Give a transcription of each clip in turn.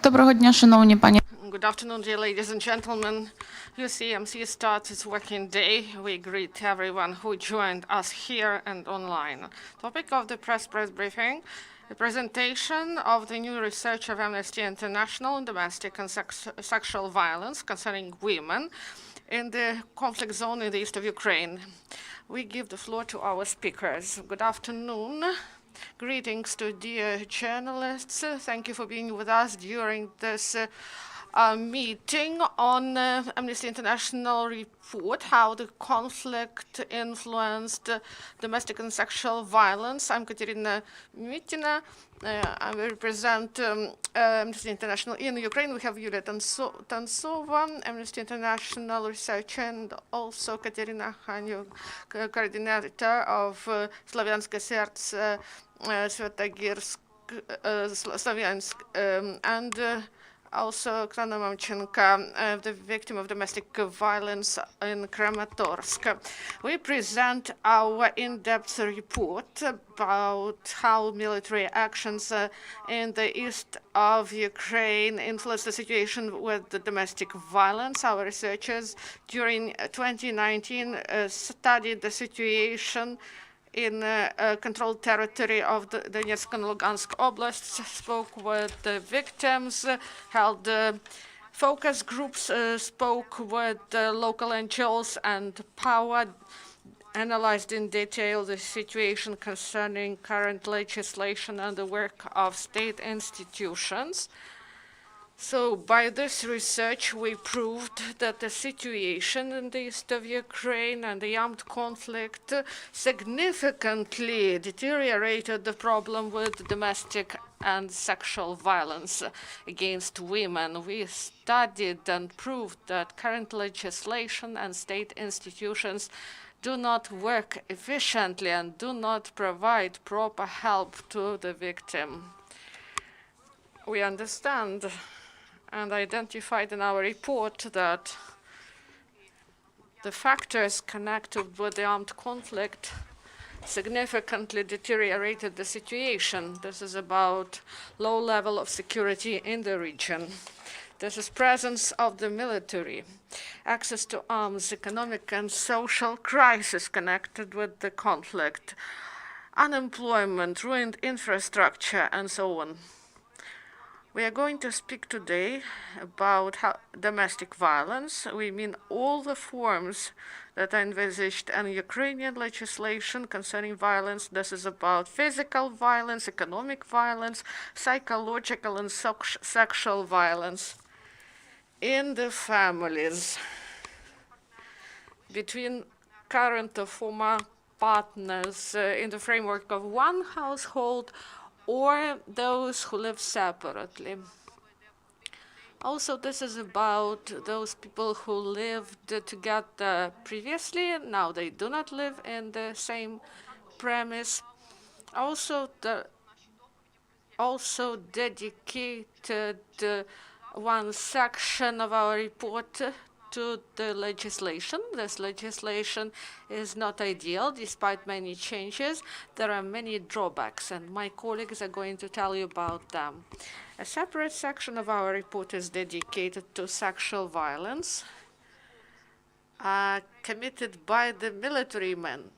Доброго дня, шановні пані. Good afternoon, dear ladies and gentlemen. UCMC starts its working day. We greet everyone who joined us here and online. Topic of the press briefing, the presentation of the new research of Amnesty International on domestic and sexual violence concerning women in the conflict zone in the east of Ukraine. We give the floor to our speakers. Good afternoon. Greetings to dear journalists. Thank you for being with us during this meeting on Amnesty International report, how the conflict influenced domestic and sexual violence. I'm Kateryna Miteva. I represent Amnesty International in Ukraine. We have Yulia Dontsova, Amnesty International researcher, and also Kateryna Khaneva, coordinator of Slavic Heart Foundation, and also Oksana Mamchenko, the victim of domestic violence in Kramatorsk. We present our in-depth report about how military actions in the east of Ukraine influence the situation with the domestic violence. Our researchers during 2019 studied the situation in controlled territory of the Donetsk and Lugansk oblasts, spoke with the victims, held focus groups, spoke with local NGOs and power, analyzed in detail the situation concerning current legislation and the work of state institutions. So by this research, we proved that the situation in the east of Ukraine and the armed conflict significantly deteriorated the problem with domestic and sexual violence against women. We studied and proved that current legislation and state institutions do not work efficiently and do not provide proper help to the victim. We understand and identified in our report that the factors connected with the armed conflict significantly deteriorated the situation. This is about low level of security in the region. This is presence of the military, access to arms, economic and social crisis connected with the conflict, unemployment, ruined infrastructure, and so on. We are going to speak today about domestic violence. We mean all the forms that are envisaged in Ukrainian legislation concerning violence. This is about physical violence, economic violence, psychological and sexual violence in the families between current or former partners in the framework of one household or those who live separately. Also, this is about those people who lived together previously. Now they do not live in the same premise. Also, dedicated one section of our report to the legislation. This legislation is not ideal, despite many changes. There are many drawbacks, and my colleagues are going to tell you about them. A separate section of our report is dedicated to sexual violence committed by the military men,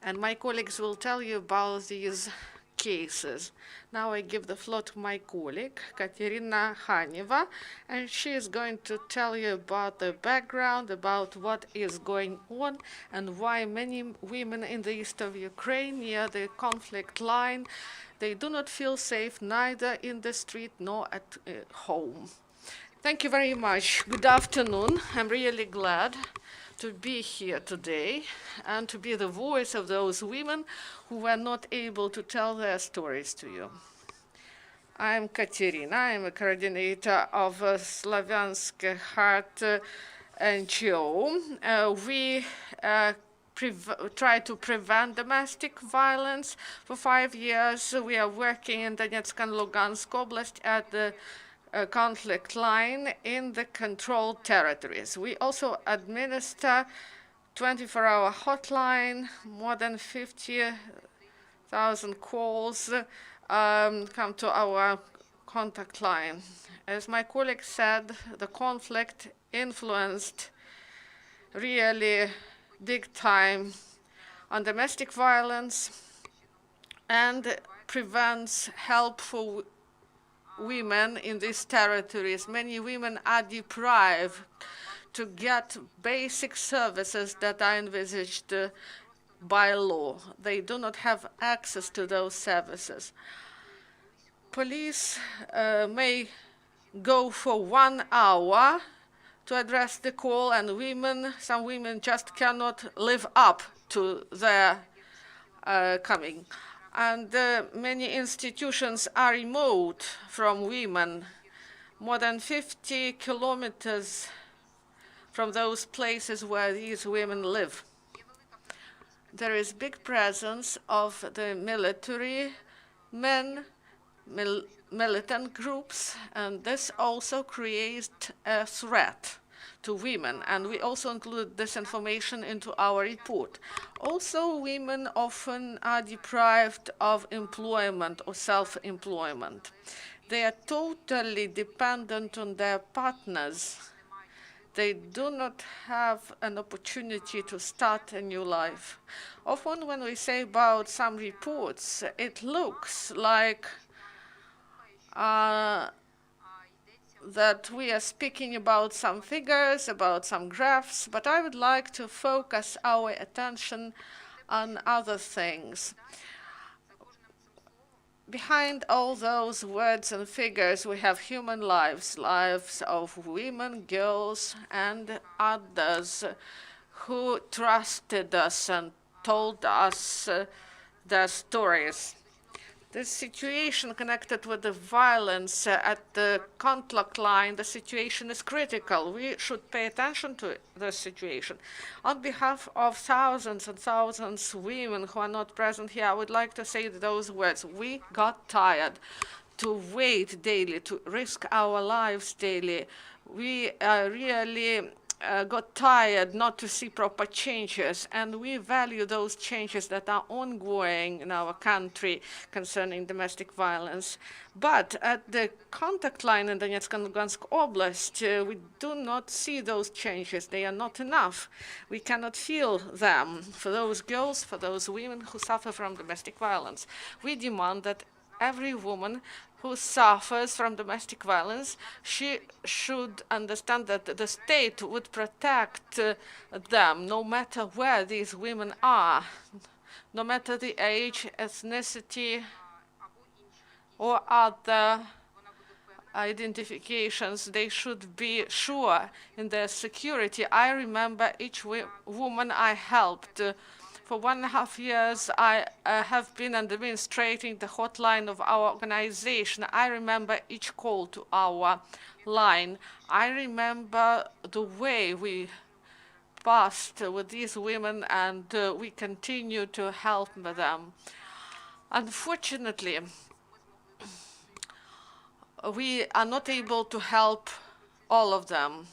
and my colleagues will tell you about these cases. Now I give the floor to my colleague, Kateryna Khaneva, and she is going to tell you about the background, about what is going on, and why many women in the east of Ukraine, near the conflict line, they do not feel safe neither in the street nor at home. Thank you very much. Good afternoon. I'm really glad to be here today and to be the voice of those women who were not able to tell their stories to you. I'm Katerina. I'm a coordinator of Slavic Heart NGO. We try to prevent domestic violence. For 5 years, we are working in Donetsk and Lugansk Oblast at the conflict line in the controlled territories. We also administer 24-hour hotline, more than 50,000 calls come to our contact line. As my colleague said, the conflict influenced really big time on domestic violence and prevents help for women in these territories. Many women are deprived to get basic services that are envisaged by law. They do not have access to those services. Police may go for 1 hour to address the call, and some women just cannot live up to their coming. And many institutions are remote from women, more than 50 kilometers from those places where these women live. There is big presence of the military men, militant groups, and this also creates a threat to women, and we also include this information into our report. Also, women often are deprived of employment or self-employment. They are totally dependent on their partners. They do not have an opportunity to start a new life. Often when we say about some reports, it looks like that we are speaking about some figures, about some graphs, but I would like to focus our attention on other things. Behind all those words and figures, we have human lives, lives of women, girls, and others who trusted us and told us their stories. This situation connected with the violence at the contact line, the situation is critical. We should pay attention to this situation. On behalf of thousands and thousands of women who are not present here, I would like to say those words. We got tired to wait daily, to risk our lives daily. We really got tired not to see proper changes, and we value those changes that are ongoing in our country concerning domestic violence. But at the contact line in Donetsk and Lugansk Oblast, we do not see those changes. They are not enough. We cannot feel them for those girls, for those women who suffer from domestic violence. We demand that every woman who suffers from domestic violence, she should understand that the state would protect them no matter where these women are, no matter the age, ethnicity, or other identifications. They should be sure in their security. I remember each woman I helped. For 1.5 years, I have been administrating the hotline of our organization. I remember each call to our line. I remember the way we passed with these women, and we continue to help them. Unfortunately, we are not able to help all of them.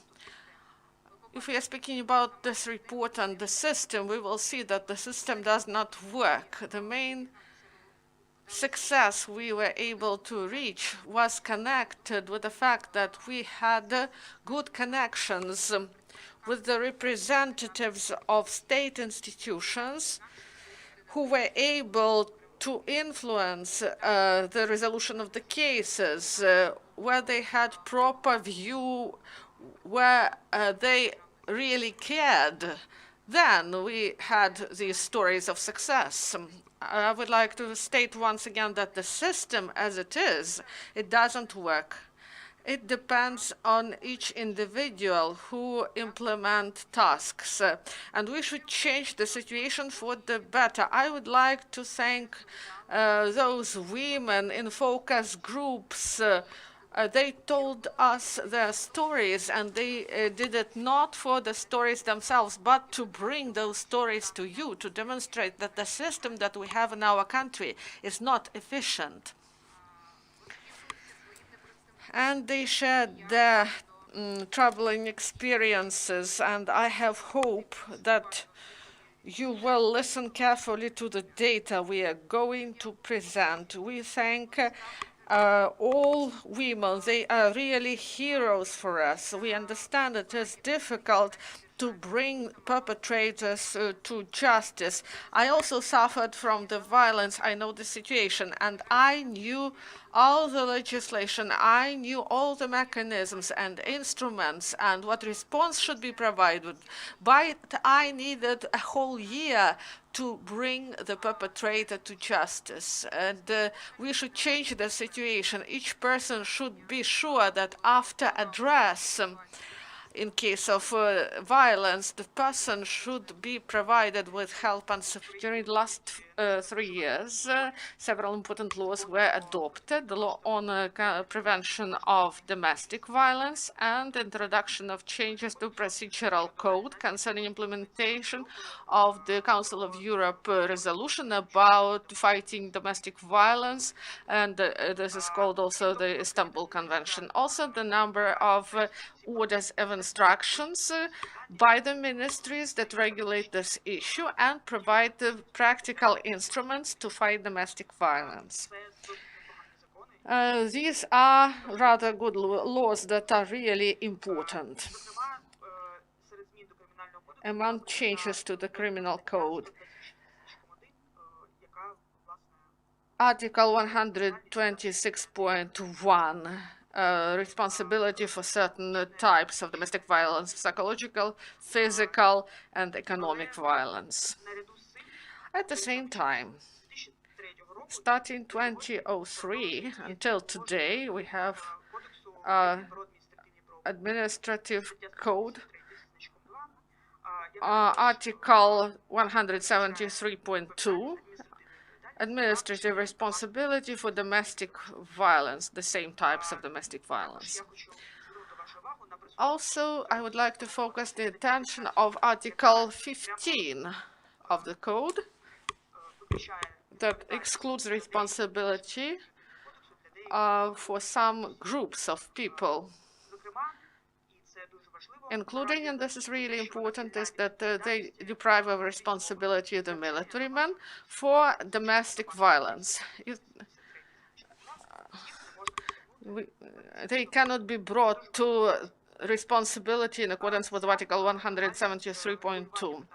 If we are speaking about this report and the system, we will see that the system does not work. The main success we were able to reach was connected with the fact that we had good connections with the representatives of state institutions who were able to influence the resolution of the cases, where they had proper view, where they really cared. Then we had these stories of success. I would like to state once again that the system as it is, it doesn't work. It depends on each individual who implement tasks, and we should change the situation for the better. I would like to thank those women in focus groups. They told us their stories, and they did it not for the stories themselves, but to bring those stories to you, to demonstrate that the system that we have in our country is not efficient. And they shared their troubling experiences, and I have hope that you will listen carefully to the data we are going to present. We thank all women, they are really heroes for us. We understand it is difficult to bring perpetrators to justice. I also suffered from the violence. I know the situation, and I knew all the legislation. I knew all the mechanisms and instruments and what response should be provided. But I needed a whole year to bring the perpetrator to justice. And we should change the situation. Each person should be sure that after address, in case of violence, the person should be provided with help and support. During the last 3 years, several important laws were adopted: the law on prevention of domestic violence and introduction of changes to procedural code concerning implementation of the Council of Europe resolution about fighting domestic violence, and this is called also the Istanbul Convention. Also, the number of orders of instructions by the ministries that regulate this issue and provide the practical instruments to fight domestic violence. These are rather good laws that are really important. Among changes to the criminal code, Article 126.1, responsibility for certain types of domestic violence: psychological, physical, and economic violence. At the same time, starting 2003 until today, we have administrative code, Article 173.2, administrative responsibility for domestic violence, the same types of domestic violence. Also, I would like to focus the attention of Article 15 of the code that excludes responsibility for some groups of people, including, and this is really important, is that they deprive of responsibility the military men for domestic violence. They cannot be brought to responsibility in accordance with Article 173.2.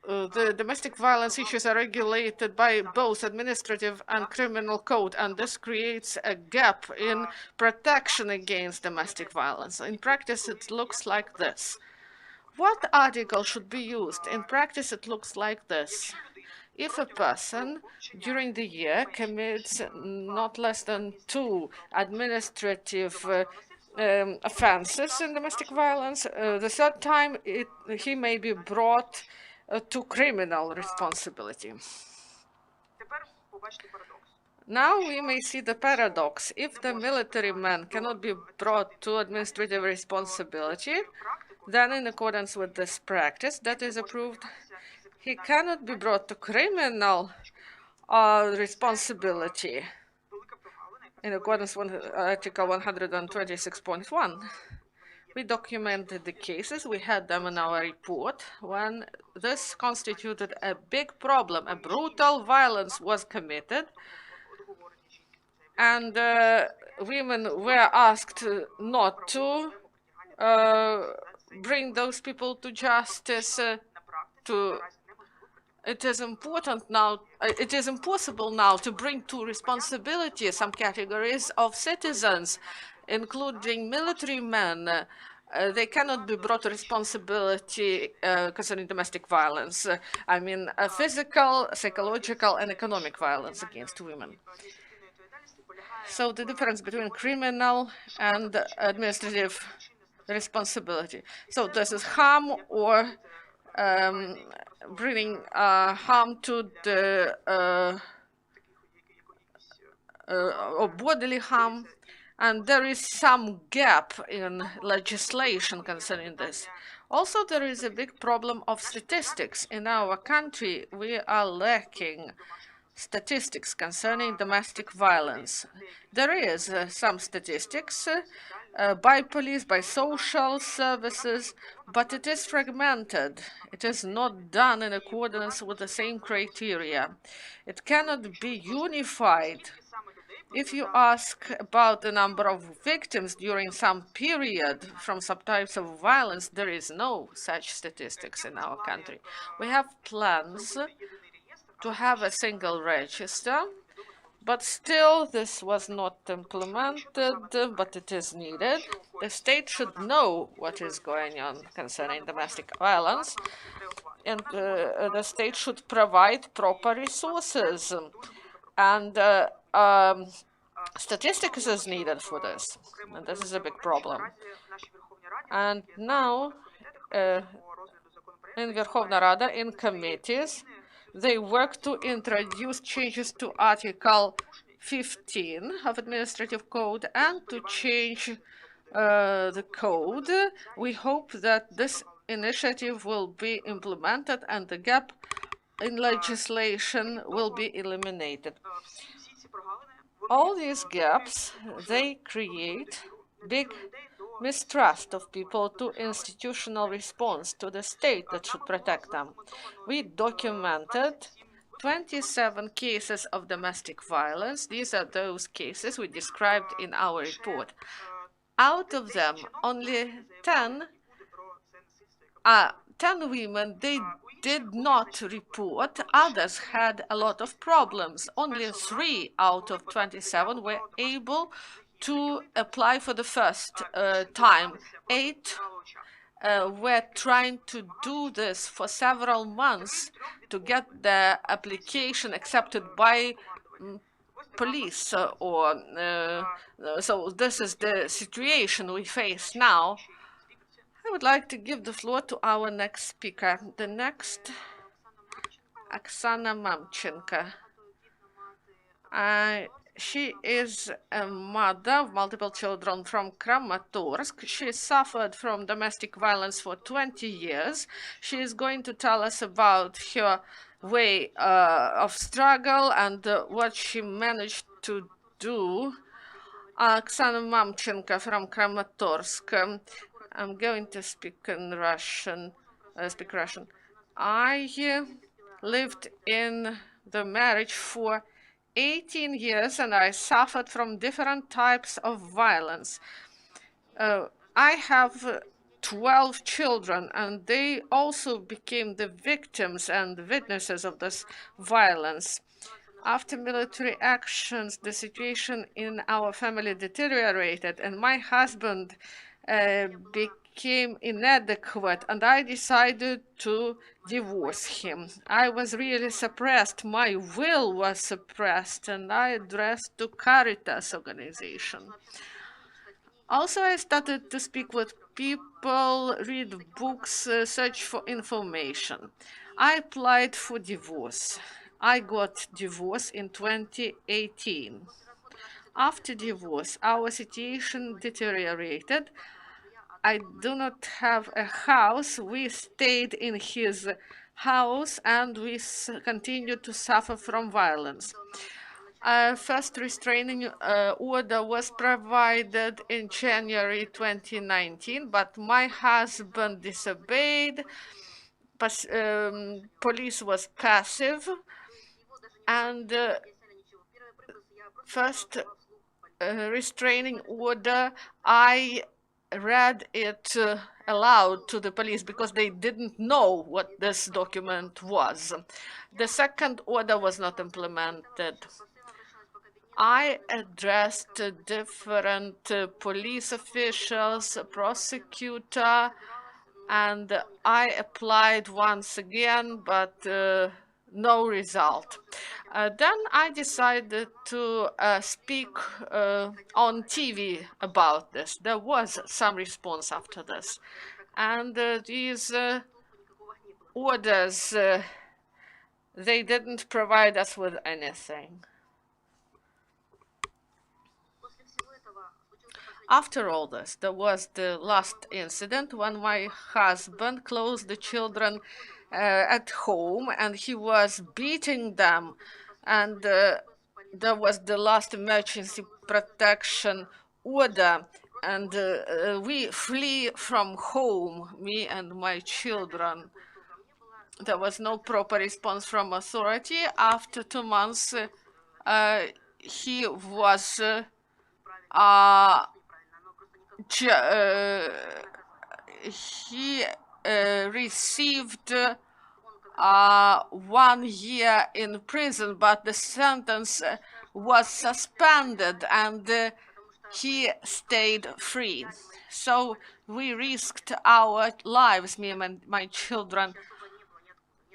The domestic violence issues are regulated by both administrative and criminal code, and this creates a gap in protection against domestic violence. In practice, it looks like this. What article should be used? In practice, it looks like this. If a person during the year commits not less than 2 administrative offenses in domestic violence, the third time he may be brought to criminal responsibility. Now we may see the paradox. If the military man cannot be brought to administrative responsibility, then in accordance with this practice that is approved, he cannot be brought to criminal responsibility in accordance with Article 126.1. We documented the cases, we had them in our report, when this constituted a big problem. A brutal violence was committed, and women were asked not to bring those people to justice. It is important now, it is impossible now to bring to responsibility some categories of citizens, including military men. They cannot be brought to responsibility concerning domestic violence. I mean, physical, psychological, and economic violence against women. So the difference between criminal and administrative responsibility. So this is harm or bringing harm to the or bodily harm, and there is some gap in legislation concerning this. Also, there is a big problem of statistics. In our country, we are lacking statistics concerning domestic violence. There is some statistics by police, by social services, but it is fragmented. It is not done in accordance with the same criteria. It cannot be unified. If you ask about the number of victims during some period from some types of violence, there is no such statistics in our country. We have plans to have a single register, but still this was not implemented, but it is needed. The state should know what is going on concerning domestic violence, and the state should provide proper resources. And statistics is needed for this, and this is a big problem. And now, in Verkhovna Rada, in committees, they work to introduce changes to Article 15 of Administrative Code and to change the code. We hope that this initiative will be implemented and the gap in legislation will be eliminated. All these gaps, they create big mistrust of people to institutional response to the state that should protect them. We documented 27 cases of domestic violence. These are those cases we described in our report. Out of them, only 10 women, they did not report. Others had a lot of problems. Only 3 out of 27 were able to apply for the first time. 8 were trying to do this for several months to get the application accepted by police. So this is the situation we face now. I would like to give the floor to our next speaker. The next, Oksana Mamchenko. She is a mother of multiple children from Kramatorsk. She suffered from domestic violence for 20 years. She is going to tell us about her way of struggle and what she managed to do. Oksana Mamchenko from Kramatorsk. I'm going to speak in Russian. I lived in the marriage for 18 years and I suffered from different types of violence. I have 12 children and they also became the victims and witnesses of this violence. After military actions, the situation in our family deteriorated and my husband became inadequate and I decided to divorce him. I was really suppressed. My will was suppressed and I addressed to Caritas organization. Also, I started to speak with people, read books, search for information. I applied for divorce. I got divorce in 2018. After divorce, our situation deteriorated. I do not have a house. We stayed in his house and we continued to suffer from violence. First restraining order was provided in January 2019, but my husband disobeyed. Police was passive, and first restraining order, I read it aloud to the police because they didn't know what this document was. The second order was not implemented. I addressed different police officials, prosecutor, and I applied once again, but no result. Then I decided to speak on TV about this. There was some response after this. And these orders, they didn't provide us with anything. After all this, there was the last incident when my husband closed the children at home and he was beating them. And there was the last emergency protection order. and we flee from home, me and my children. There was no proper response from authority. After 2 months, he was he received 1 year in prison, but the sentence was suspended and he stayed free. So we risked our lives, me and my children.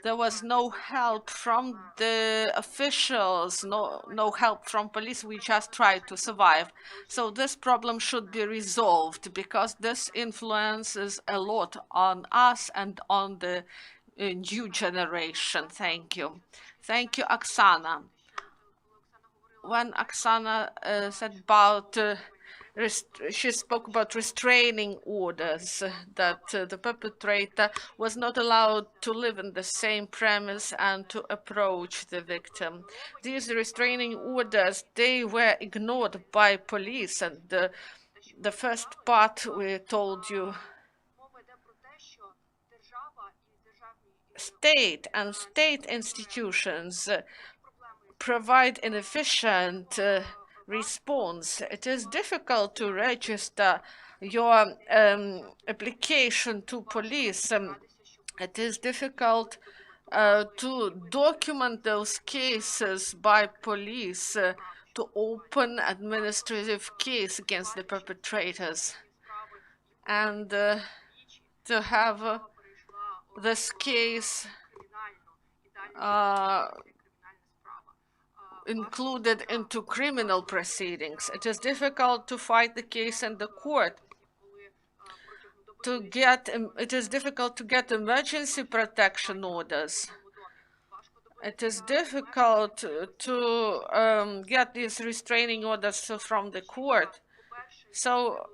There was no help from the officials, no help from police. We just tried to survive. So this problem should be resolved because this influences a lot on us and on the new generation. Thank you. Thank you, Aksana. When Aksana said about she spoke about restraining orders, that the perpetrator was not allowed to live in the same premise and to approach the victim. These restraining orders, they were ignored by police, and the first part we told you, state and state institutions provide an efficient response. It is difficult to register your application to police. It is difficult to document those cases by police, to open administrative case against the perpetrators, and to have this case included into criminal proceedings. It is difficult to fight the case in the court. It is difficult to get emergency protection orders. It is difficult to get these restraining orders from the court. So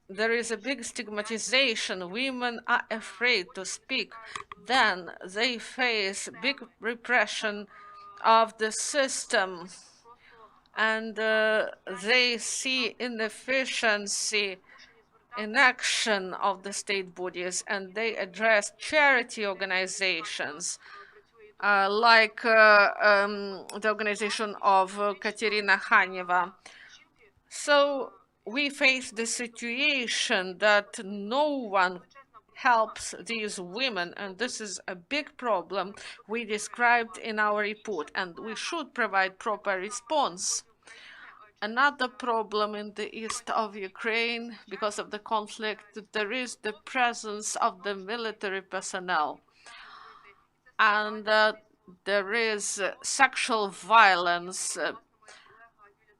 there is a big stigmatization. Women are afraid to speak. Then they face big repression of the system, and they see inefficiency in action of the state bodies, and they address charity organizations like the organization of Kateryna Khaneva. So we face the situation that no one helps these women, and this is a big problem we described in our report, and we should provide proper response. Another problem in the east of Ukraine, because of the conflict, there is the presence of the military personnel, and there is sexual violence,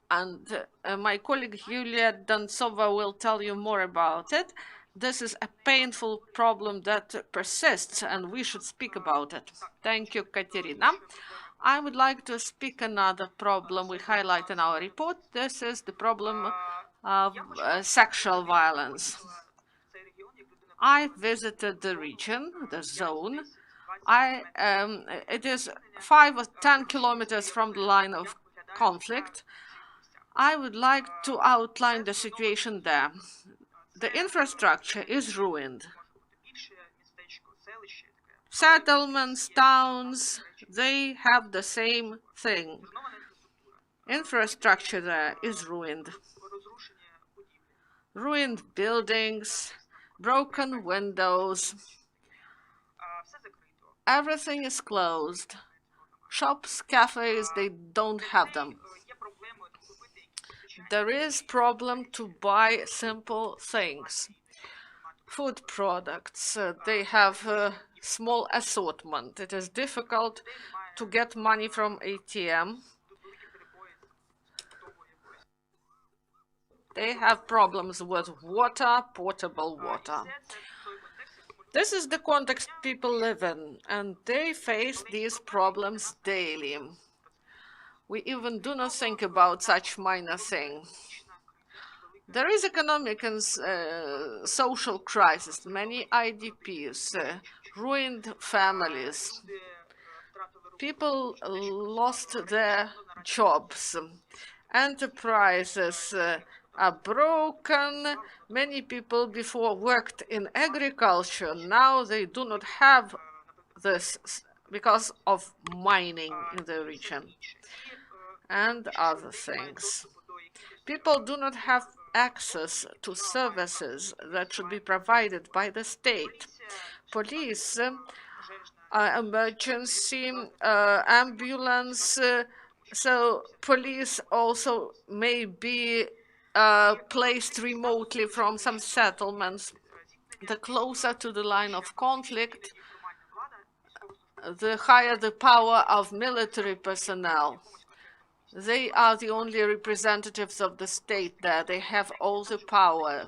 and my colleague Yulia Dontsova will tell you more about it. This is a painful problem that persists, and we should speak about it. Thank you, Katerina. I would like to speak another problem we highlight in our report. This is the problem of sexual violence. I visited the region, the zone. It is 5 or 10 kilometers from the line of conflict. I would like to outline the situation there. The infrastructure is ruined. Settlements, towns, they have the same thing. Infrastructure there is ruined. Ruined buildings, broken windows. Everything is closed. Shops, cafes, they don't have them. There is problem to buy simple things. Food products, they have a small assortment. It is difficult to get money from ATM. They have problems with water, potable water. This is the context people live in, and they face these problems daily. We even do not think about such minor thing. There is economic and social crisis, many IDPs, ruined families. People lost their jobs. Enterprises are broken. Many people before worked in agriculture. Now they do not have this because of mining in the region and other things. People do not have access to services that should be provided by the state. Police, emergency, ambulance, so police also may be placed remotely from some settlements. The closer to the line of conflict, the higher the power of military personnel. They are the only representatives of the state there. They have all the power.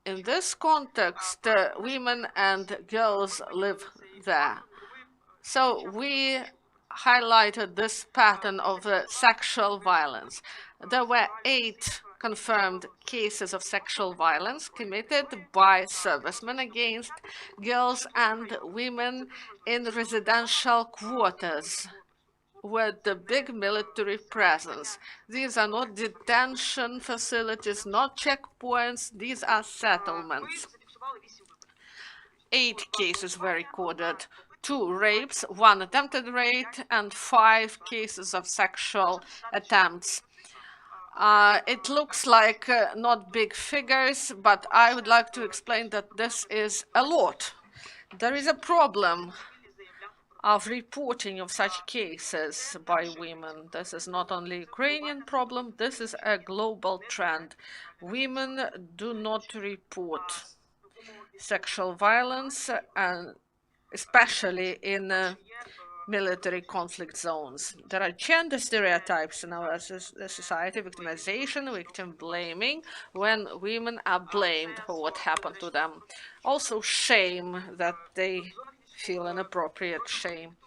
In this context, women and girls live there. So we highlighted this pattern of sexual violence. There were 8 confirmed cases of sexual violence committed by servicemen against girls and women in residential quarters with the big military presence. These are not detention facilities, not checkpoints, these are settlements. 8 cases were recorded, 2 rapes, 1 attempted rape, and 5 cases of sexual attempts. It looks like not big figures, but I would like to explain that this is a lot. There is a problem of reporting of such cases by women. This is not only a Ukrainian problem, this is a global trend. Women do not report sexual violence, and especially in military conflict zones. There are gender stereotypes in our society, victimization, victim blaming, when women are blamed for what happened to them. Also shame, that they feel inappropriate shame.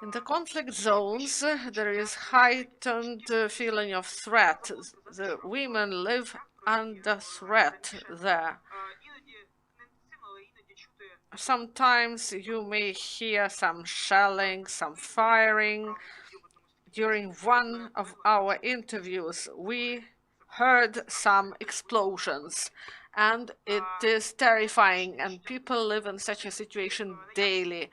In the conflict zones, there is heightened feeling of threat. The women live under threat there. Sometimes you may hear some shelling, some firing. During one of our interviews, we heard some explosions, and it is terrifying, and people live in such a situation daily.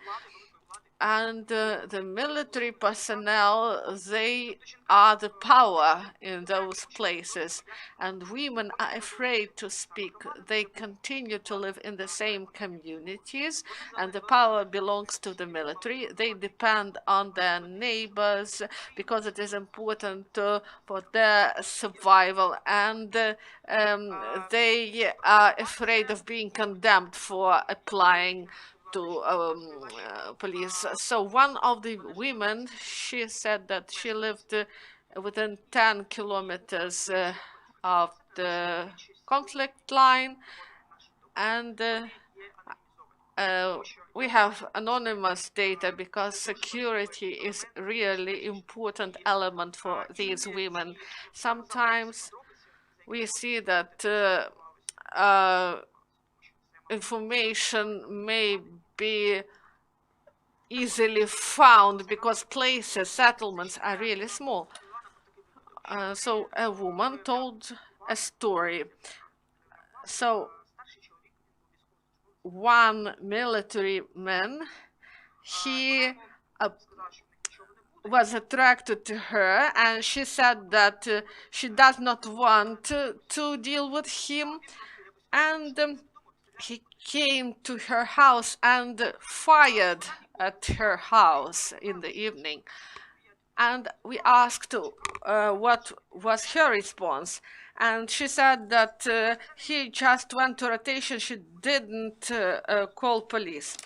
And the military personnel, they are the power in those places, and women are afraid to speak. They continue to live in the same communities, and the power belongs to the military. They depend on their neighbors because it is important for their survival, and they are afraid of being condemned for applying to police. So one of the women, she said that she lived within 10 kilometers of the conflict line, and we have anonymous data because security is really important element for these women. Sometimes we see that information may be easily found because places, settlements are really small. So a woman told a story. So one military man, he was attracted to her, and she said that she does not want to deal with him, and he came to her house and fired at her house in the evening. And we asked what was her response. And she said that he just went to rotation. She didn't call police.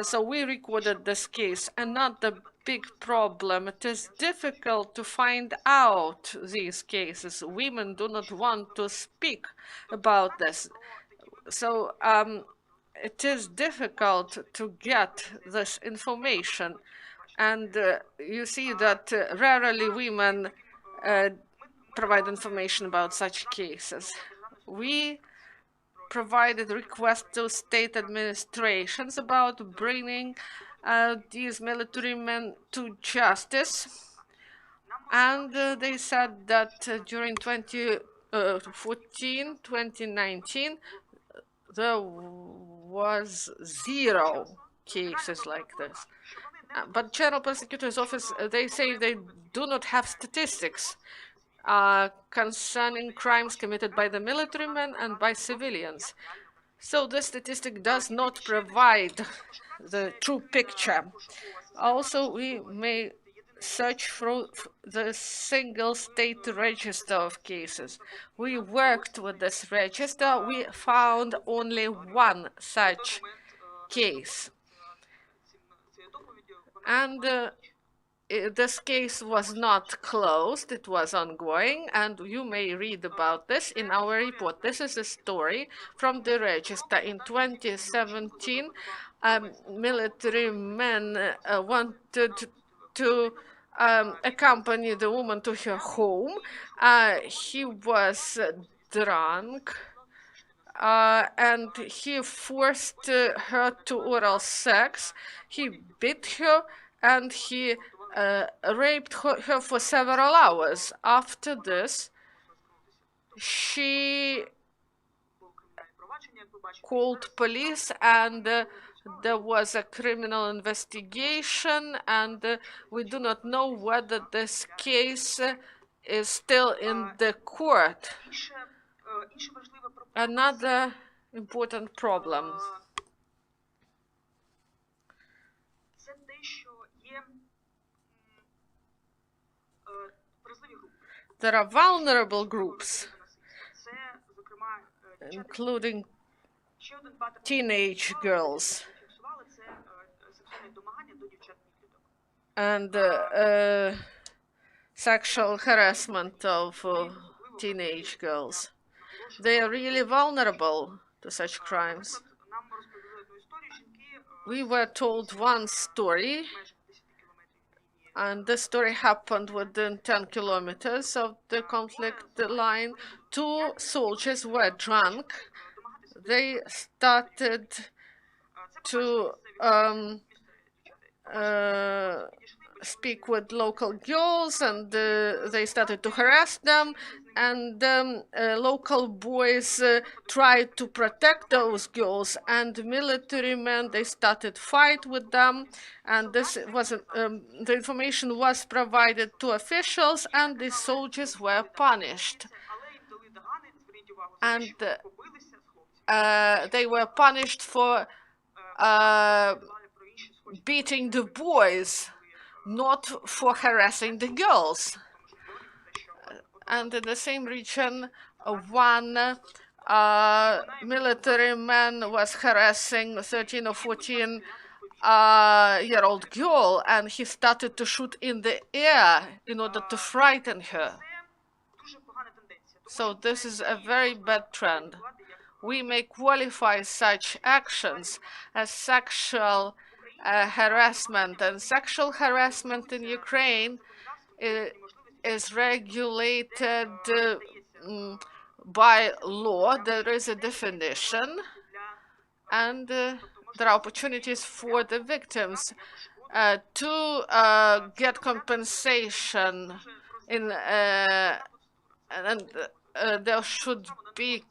So we recorded this case. Another big problem, it is difficult to find out these cases. Women do not want to speak about this. So it is difficult to get this information. And you see that rarely women provide information about such cases. We provided requests to state administrations about bringing these military men to justice. And they said that during 2014, 2019, there was 0 cases like this. But General Prosecutor's Office, they say they do not have statistics concerning crimes committed by the military men and by civilians. So the statistic does not provide the true picture. Also, we may search through the single state register of cases. We worked with this register. We found only one such case. And this case was not closed, it was ongoing, and you may read about this in our report. This is a story from the register. In 2017, military men wanted to accompany the woman to her home. He was drunk. And he forced her to oral sex. He beat her and he raped her for several hours. After this, she called police and there was a criminal investigation, and we do not know whether this case is still in the court. Another important problem. There are vulnerable groups, including teenage girls and sexual harassment of teenage girls. They are really vulnerable to such crimes. We were told one story, and this story happened within 10 kilometers of the conflict line. 2 soldiers were drunk. They started to speak with local girls, and they started to harass them, and local boys tried to protect those girls, and military men, they started fight with them, and this was the information was provided to officials, and the soldiers were punished. And they were punished for beating the boys, not for harassing the girls. And in the same region, one military man was harassing a 13 or 14 year-old girl, and he started to shoot in the air in order to frighten her. So this is a very bad trend. We may qualify such actions as sexual harassment, and sexual harassment in Ukraine is regulated by law. There is a definition, and there are opportunities for the victims to get compensation and there should be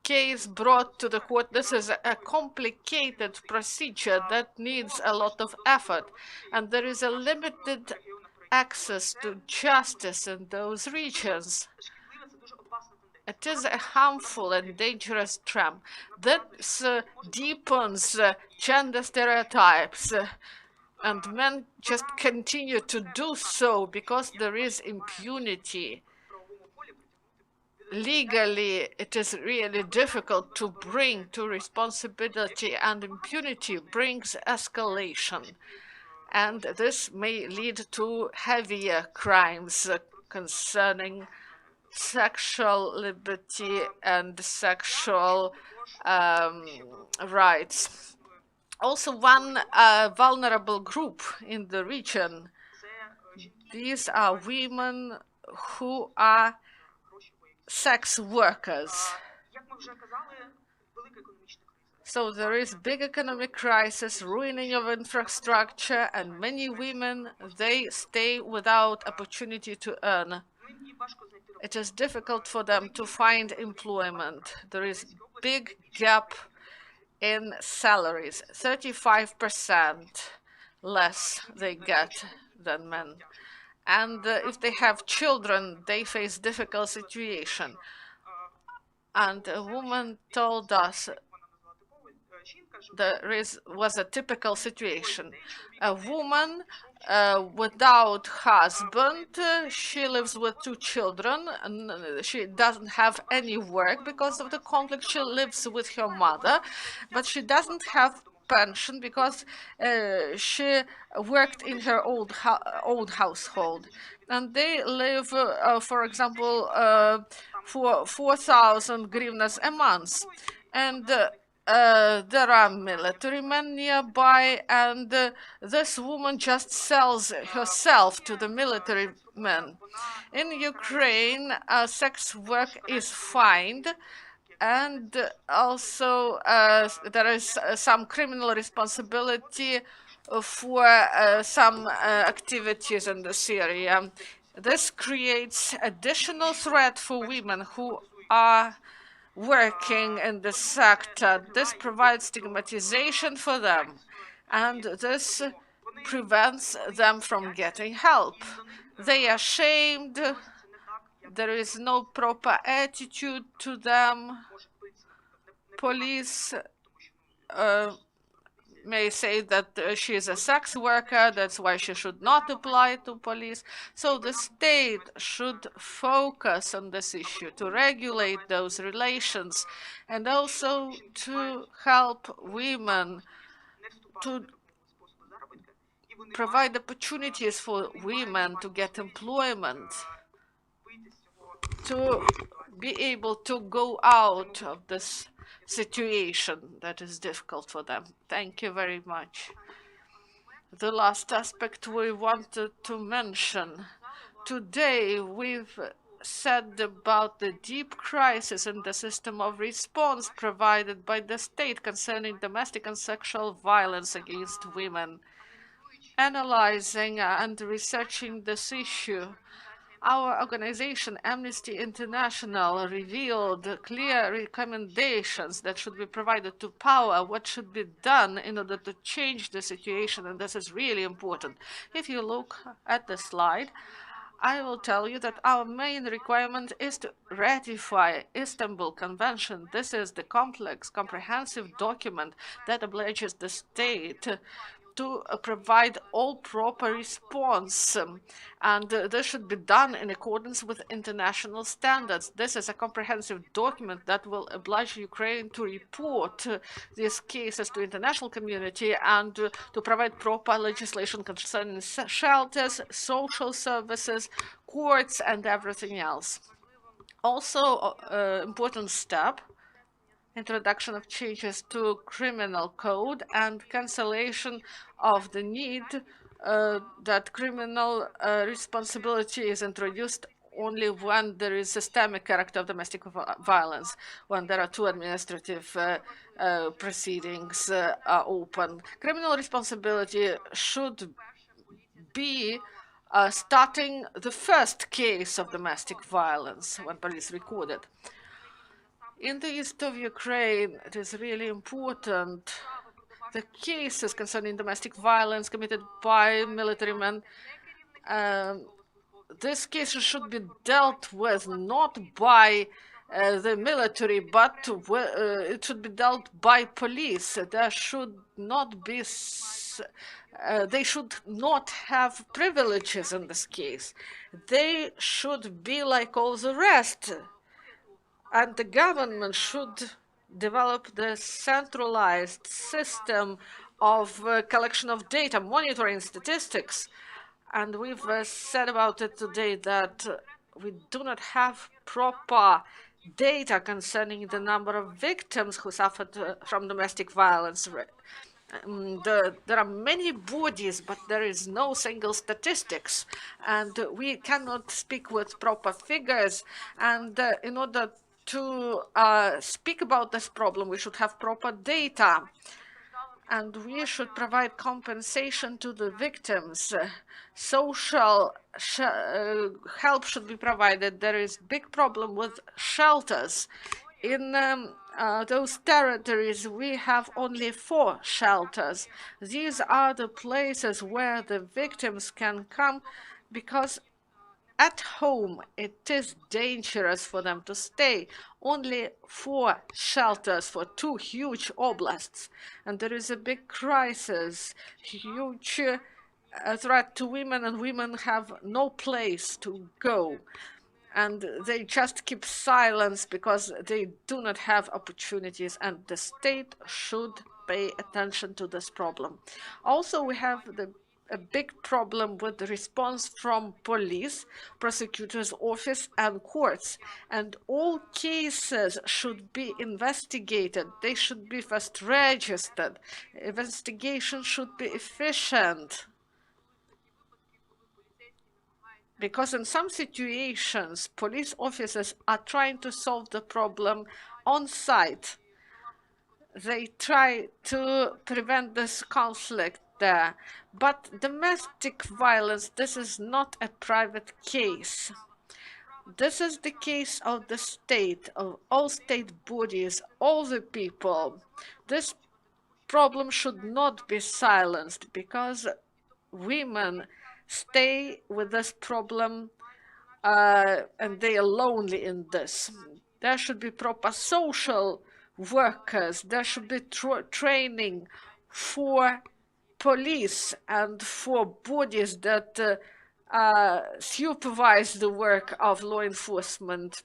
case brought to the court. This is a complicated procedure that needs a lot of effort, and there is a limited access to justice in those regions. It is a harmful and dangerous trend that deepens gender stereotypes, and men just continue to do so because there is impunity. Legally, it is really difficult to bring to responsibility, and impunity brings escalation. And this may lead to heavier crimes concerning sexual liberty and sexual rights. Also, one vulnerable group in the region, these are women who are sex workers. So there is big economic crisis, ruining of infrastructure, and many women, they stay without opportunity to earn. It is difficult for them to find employment. There is big gap in salaries, 35% less they get than men. And if they have children, they face difficult situation. And a woman told us was a typical situation. A woman without husband, she lives with 2 children, and she doesn't have any work because of the conflict. She lives with her mother, but she doesn't have pension because she worked in her old household. And they live, for example, for 4,000 hryvnias a month. And there are military men nearby, and this woman just sells herself to the military men. In Ukraine, sex work is fined, and also there is some criminal responsibility for some activities in this area. This creates additional threat for women who are working in the sector. This provides stigmatization for them, and this prevents them from getting help. They are shamed. There is no proper attitude to them. Police may say that she is a sex worker, that's why she should not apply to police. So the state should focus on this issue, to regulate those relations, and also to help women, to provide opportunities for women to get employment, to be able to go out of this situation that is difficult for them. Thank you very much. The last aspect we wanted to mention. Today we've said about the deep crisis in the system of response provided by the state concerning domestic and sexual violence against women. Analyzing and researching this issue, our organization, Amnesty International, revealed clear recommendations that should be provided to power, what should be done in order to change the situation, and this is really important. If you look at the slide, I will tell you that our main requirement is to ratify Istanbul Convention. This is the complex, comprehensive document that obliges the state to provide all proper response, and this should be done in accordance with international standards. This is a comprehensive document that will oblige Ukraine to report these cases to international community and to provide proper legislation concerning shelters, social services, courts, and everything else. Also, important step, introduction of changes to criminal code and cancellation of the need that criminal responsibility is introduced only when there is systemic character of domestic violence, when there are 2 administrative proceedings open. Criminal responsibility should be starting the first case of domestic violence when police record it. In the east of Ukraine, it is really important. The cases concerning domestic violence committed by military men, these cases should be dealt with not by the military, but it should be dealt by police. There should not be, they should not have privileges in this case. They should be like all the rest. And the government should develop the centralized system of collection of data, monitoring statistics. And we've said about it today that we do not have proper data concerning the number of victims who suffered from domestic violence. There are many bodies, but there is no single statistics, and we cannot speak with proper figures. And in order to speak about this problem, we should have proper data, and we should provide compensation to the victims. Social help should be provided. There is big problem with shelters. In those territories, we have only 4 shelters. These are the places where the victims can come because at home, it is dangerous for them to stay. Only 4 shelters for 2 huge oblasts. And there is a big crisis, huge threat to women, and women have no place to go. And they just keep silence because they do not have opportunities, and the state should pay attention to this problem. Also, we have a big problem with the response from police, prosecutor's office, and courts. And all cases should be investigated. They should be first registered. Investigation should be efficient. Because in some situations, police officers are trying to solve the problem on site. They try to prevent this conflict there. But domestic violence, this is not a private case. This is the case of the state, of all state bodies, all the people. This problem should not be silenced because women stay with this problem and they are lonely in this. There should be proper social workers. There should be training for police and for bodies that supervise the work of law enforcement.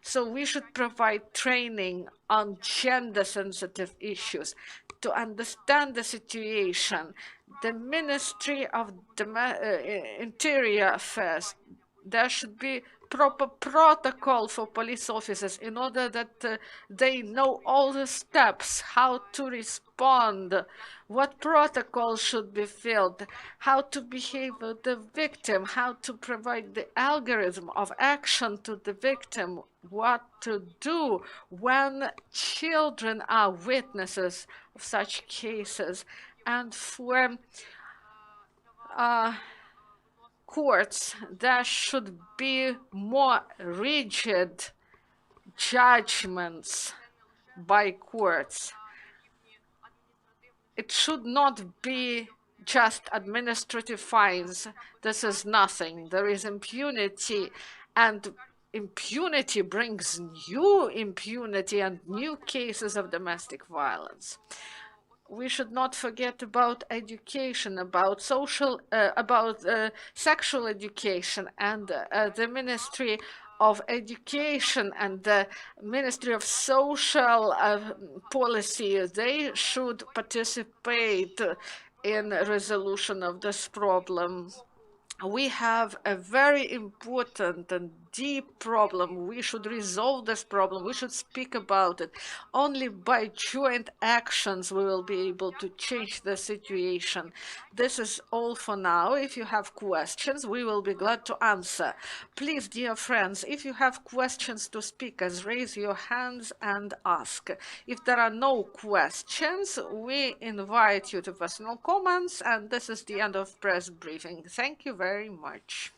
So we should provide training on gender-sensitive issues to understand the situation. The Ministry of Interior Affairs, there should be proper protocol for police officers in order that they know all the steps, how to respond, what protocol should be filled, how to behave with the victim, how to provide the algorithm of action to the victim, what to do when children are witnesses of such cases. And for courts, there should be more rigid judgments by courts. It should not be just administrative fines. This is nothing. There is impunity, and impunity brings new impunity and new cases of domestic violence. We should not forget about education, about sexual education, and the Ministry of Education and the Ministry of Social Policy. They should participate in resolution of this problem. We have a very important and deep problem. We should resolve this problem. We should speak about it. Only by joint actions we will be able to change the situation. This is all for now. If you have questions, we will be glad to answer. Please, dear friends, if you have questions to speakers, raise your hands and ask. If there are no questions, we invite you to personal comments, and this is the end of press briefing. Thank you very much.